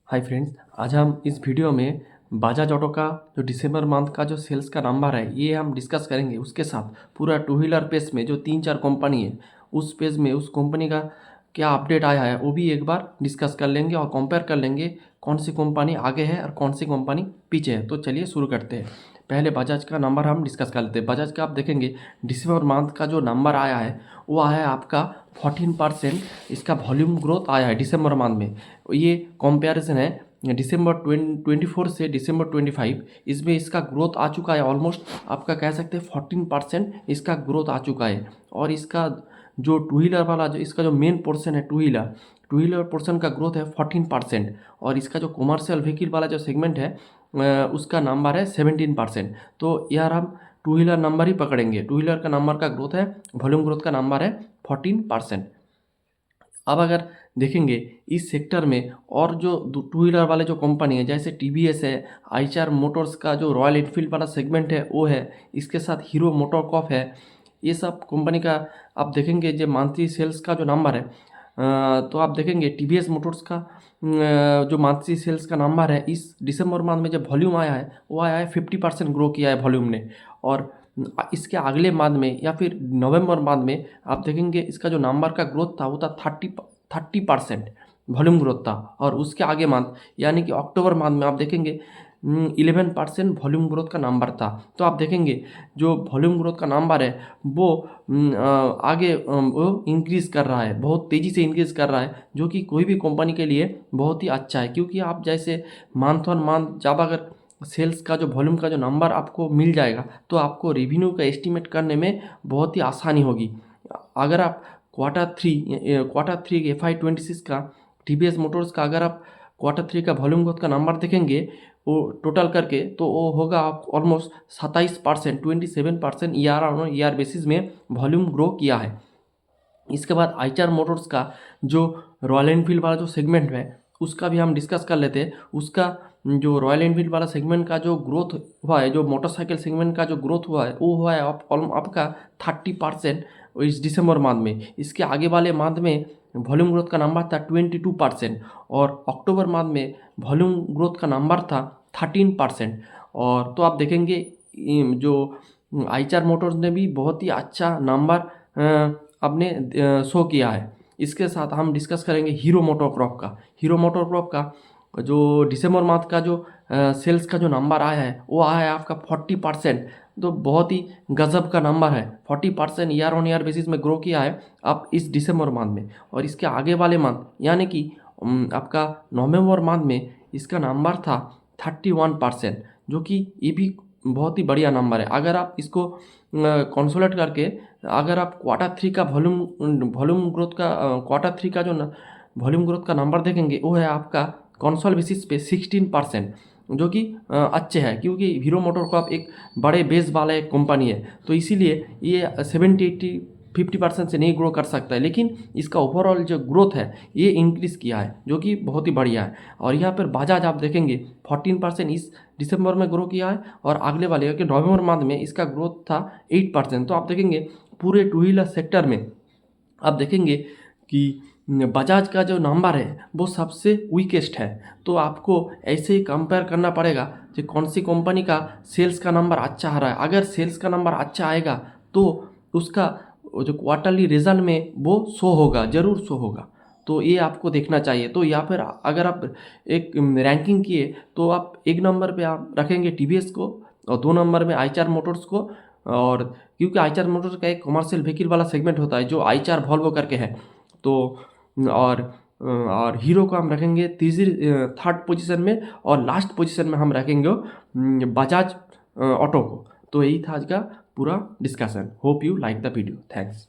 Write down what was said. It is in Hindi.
हाय फ्रेंड्स, आज हम इस वीडियो में बजाज ऑटो का जो दिसंबर मंथ का जो सेल्स का नंबर है ये हम डिस्कस करेंगे। उसके साथ पूरा टू व्हीलर पेज में जो 3-4 कंपनी है उस पेज में उस कंपनी का क्या अपडेट आया है वो भी एक बार डिस्कस कर लेंगे और कंपेयर कर लेंगे कौन सी कंपनी आगे है और कौन सी कंपनी पीछे है। तो चलिए शुरू करते हैं। पहले बजाज का नंबर हम डिस्कस कर लेते हैं। बजाज का आप देखेंगे दिसंबर मंथ का जो नंबर आया है वो आया है आपका 14%। इसका वॉल्यूम ग्रोथ आया है दिसंबर मंथ में। ये कंपैरिजन है दिसंबर 24 से दिसंबर 25। इसमें इसका ग्रोथ आ चुका है ऑलमोस्ट, आपका कह सकते हैं 14% इसका ग्रोथ आ चुका है। और इसका जो टू व्हीलर वाला जो इसका जो मेन पोर्शन है टू व्हीलर पोर्शन का ग्रोथ है 14%। और इसका जो कमर्शियल व्हीकल वाला जो सेगमेंट है उसका नंबर है 17%। तो यार हम टू व्हीलर नंबर ही पकड़ेंगे। टू व्हीलर का नंबर का ग्रोथ है, वॉल्यूम ग्रोथ का नंबर है 14%। अब अगर देखेंगे इस सेक्टर में और जो टू व्हीलर वाले जो कंपनी है जैसे टीवीएस है, आईचार मोटर्स का जो रॉयल एनफील्ड वाला सेगमेंट है वो है, इसके साथ हीरो मोटोकॉर्प है। ये सब कंपनी का आप देखेंगे जो मंथली सेल्स का जो नंबर है तो आप देखेंगे टीवीएस मोटर्स का जो मंथली सेल्स का नंबर है इस दिसंबर मंथ में जब वॉल्यूम आया है वो आया है 50% ग्रो किया है वॉल्यूम ने। और इसके अगले मंथ में या फिर नवंबर मंथ में आप देखेंगे इसका जो नंबर का ग्रोथ था वो था 30% वॉल्यूम ग्रोथ था। और उसके आगे मंथ यानी कि अक्टूबर मंथ में आप देखेंगे 11% वॉल्यूम ग्रोथ का नंबर था। तो आप देखेंगे जो वॉल्यूम ग्रोथ का नंबर है वो आगे वो इंक्रीज़ कर रहा है, बहुत तेज़ी से इंक्रीज़ कर रहा है, जो कि कोई भी कंपनी के लिए बहुत ही अच्छा है। क्योंकि आप जैसे मंथ ऑन मंथ जब अगर सेल्स का जो वॉल्यूम का जो नंबर आपको मिल जाएगा तो आपको रेवेन्यू का एस्टिमेट करने में बहुत ही आसानी होगी। अगर आप क्वार्टर थ्री FY26 का टीवीएस मोटर्स का अगर आप क्वार्टर 3 का वॉल्यूम ग्रोथ का नंबर देखेंगे वो टोटल करके तो वो होगा आप almost 27%, 27% year on year basis में वॉल्यूम ग्रो किया है। इसके बाद आईचार मोटर्स का जो रॉयल एनफील्ड वाला जो सेगमेंट है उसका भी हम डिस्कस कर लेते हैं। उसका जो रॉयल एनफील्ड वाला सेगमेंट का जो ग्रोथ हुआ है, जो मोटरसाइकिल सेगमेंट का जो ग्रोथ हुआ है वो हुआ है आपका 30% इस दिसंबर मंथ में। इसके आगे वाले मंथ में वॉल्यूम ग्रोथ का नंबर था 22% और अक्टूबर मंथ में वॉल्यूम ग्रोथ का नंबर था 13%। और तो आप देखेंगे जो आईचार मोटर्स ने भी बहुत ही अच्छा नंबर अपने शो किया है। इसके साथ हम डिस्कस करेंगे हीरो मोटोकॉर्प का। हीरो मोटोकॉर्प का जो दिसंबर मंथ का जो सेल्स का जो नंबर आया है वो आया है आपका 40%। तो बहुत ही गजब का नंबर है, 40% ईयर ऑन ईयर बेसिस में ग्रो किया है आप इस दिसंबर मंथ में। और इसके आगे वाले मंथ यानी कि आपका नवंबर मंथ में इसका नंबर था 31%, जो कि ये भी बहुत ही बढ़िया नंबर है। अगर आप इसको कंसोलेट करके अगर आप क्वार्टर 3 का वॉल्यूम ग्रोथ का क्वार्टर 3 का जो वॉल्यूम ग्रोथ का नंबर देखेंगे वो है आपका कंसोल बेसिस पे 16%, जो कि अच्छे है। क्योंकि हीरो मोटोकॉर्प एक बड़े बेस वाला एक कंपनी है तो इसीलिए ये 70-80-50% से नहीं ग्रो कर सकता है, लेकिन इसका ओवरऑल जो ग्रोथ है ये इंक्रीज़ किया है, जो कि बहुत ही बढ़िया है। और यहाँ पर बजाज आप देखेंगे 14% इस दिसंबर में ग्रो किया है और अगले वाले कि नवंबर मंथ में इसका ग्रोथ था 8%। तो आप देखेंगे पूरे टू व्हीलर सेक्टर में आप देखेंगे कि बजाज का जो नंबर है वो सबसे वीकेस्ट है। तो आपको ऐसे ही कंपेयर करना पड़ेगा कि कौन सी कंपनी का सेल्स का नंबर अच्छा आ रहा है। अगर सेल्स का नंबर अच्छा आएगा तो उसका जो क्वार्टरली रिजल्ट में वो शो होगा, ज़रूर शो होगा। तो ये आपको देखना चाहिए। तो या फिर अगर आप एक रैंकिंग किए तो आप 1 नंबर पे आप रखेंगे टीवीएस को और 2 नंबर में आईचार मोटर्स को। और क्योंकि आईचार मोटर्स का एक कमर्शियल व्हीकल वाला सेगमेंट होता है जो आईचार वॉल्वो करके है। तो और और हीरो को हम रखेंगे थर्ड पोजीशन में और लास्ट पोजीशन में हम रखेंगे बजाज ऑटो को। तो यही था आज का पूरा discussion. Hope you like the video. Thanks.